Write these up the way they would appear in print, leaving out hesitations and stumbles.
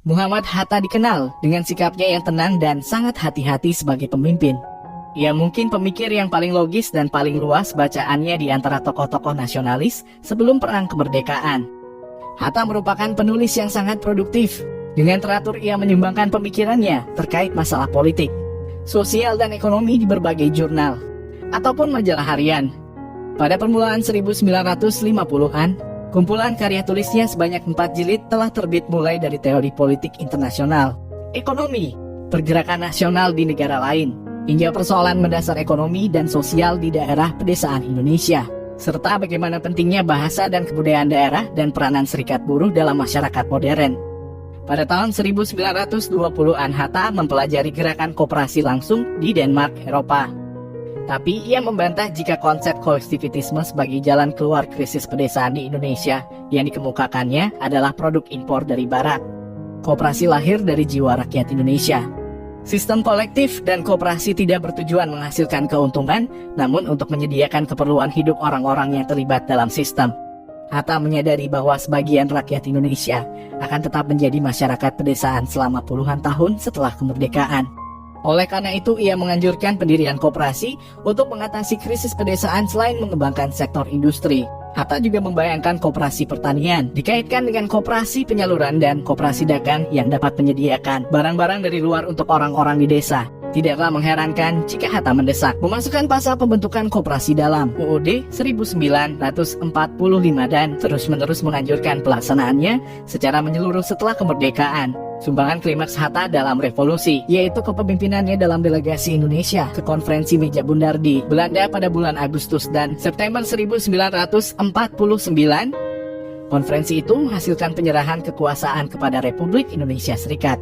Muhammad Hatta dikenal dengan sikapnya yang tenang dan sangat hati-hati sebagai pemimpin. Ia mungkin pemikir yang paling logis dan paling luas bacaannya di antara tokoh-tokoh nasionalis sebelum perang kemerdekaan. Hatta merupakan penulis yang sangat produktif. Dengan teratur ia menyumbangkan pemikirannya terkait masalah politik, sosial dan ekonomi di berbagai jurnal ataupun majalah harian. Pada permulaan 1950-an, kumpulan karya tulisnya sebanyak 4 jilid telah terbit mulai dari teori politik internasional, ekonomi, pergerakan nasional di negara lain, hingga persoalan mendasar ekonomi dan sosial di daerah pedesaan Indonesia, serta bagaimana pentingnya bahasa dan kebudayaan daerah dan peranan serikat buruh dalam masyarakat modern. Pada tahun 1920-an Hatta mempelajari gerakan koperasi langsung di Denmark, Eropa. Tapi ia membantah jika konsep kolektivitisme sebagai jalan keluar krisis pedesaan di Indonesia yang dikemukakannya adalah produk impor dari Barat. Koperasi lahir dari jiwa rakyat Indonesia. Sistem kolektif dan koperasi tidak bertujuan menghasilkan keuntungan, namun untuk menyediakan keperluan hidup orang-orang yang terlibat dalam sistem. Hatta menyadari bahwa sebagian rakyat Indonesia akan tetap menjadi masyarakat pedesaan selama puluhan tahun setelah kemerdekaan. Oleh karena itu, ia menganjurkan pendirian koperasi untuk mengatasi krisis pedesaan selain mengembangkan sektor industri. Hatta juga membayangkan koperasi pertanian dikaitkan dengan koperasi penyaluran dan koperasi dagang yang dapat menyediakan barang-barang dari luar untuk orang-orang di desa. Tidaklah mengherankan jika Hatta mendesak memasukkan pasal pembentukan koperasi dalam UUD 1945 dan terus-menerus menganjurkan pelaksanaannya secara menyeluruh setelah kemerdekaan. Sumbangan klimaks Hatta dalam revolusi, yaitu kepemimpinannya dalam delegasi Indonesia ke konferensi Meja Bundar di Belanda pada bulan Agustus dan September 1949. Konferensi itu menghasilkan penyerahan kekuasaan kepada Republik Indonesia Serikat.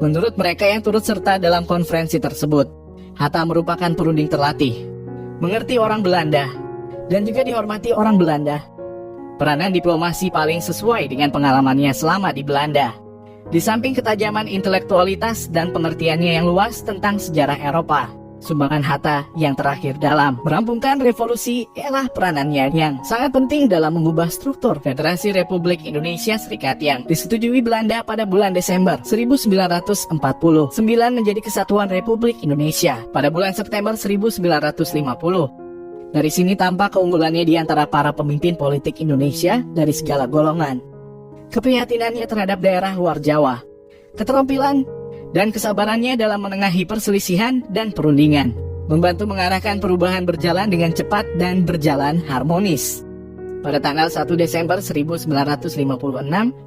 Menurut mereka yang turut serta dalam konferensi tersebut, Hatta merupakan perunding terlatih, mengerti orang Belanda, dan juga dihormati orang Belanda. Peranan diplomasi paling sesuai dengan pengalamannya selama di Belanda. Di samping ketajaman intelektualitas dan pengertiannya yang luas tentang sejarah Eropa, sumbangan Hatta yang terakhir dalam merampungkan revolusi ialah peranannya yang sangat penting dalam mengubah struktur Federasi Republik Indonesia Serikat yang disetujui Belanda pada bulan Desember 1949 menjadi Kesatuan Republik Indonesia pada bulan September 1950. Dari sini tampak keunggulannya di antara para pemimpin politik Indonesia dari segala golongan. Keprihatinannya terhadap daerah luar Jawa, keterampilan dan kesabarannya dalam menengahi perselisihan dan perundingan, membantu mengarahkan perubahan berjalan dengan cepat dan berjalan harmonis. Pada tanggal 1 Desember 1956,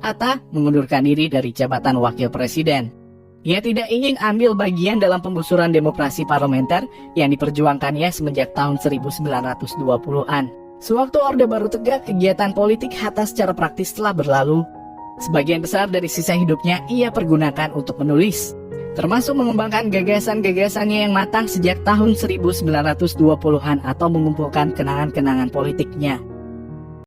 Hatta mengundurkan diri dari jabatan wakil presiden. Ia tidak ingin ambil bagian dalam penggusuran demokrasi parlementer yang diperjuangkannya semenjak tahun 1920-an. Sewaktu Orde Baru tegak, kegiatan politik Hatta secara praktis telah berlalu. Sebagian besar dari sisa hidupnya ia pergunakan untuk menulis, termasuk mengembangkan gagasan-gagasannya yang matang sejak tahun 1920-an atau mengumpulkan kenangan-kenangan politiknya.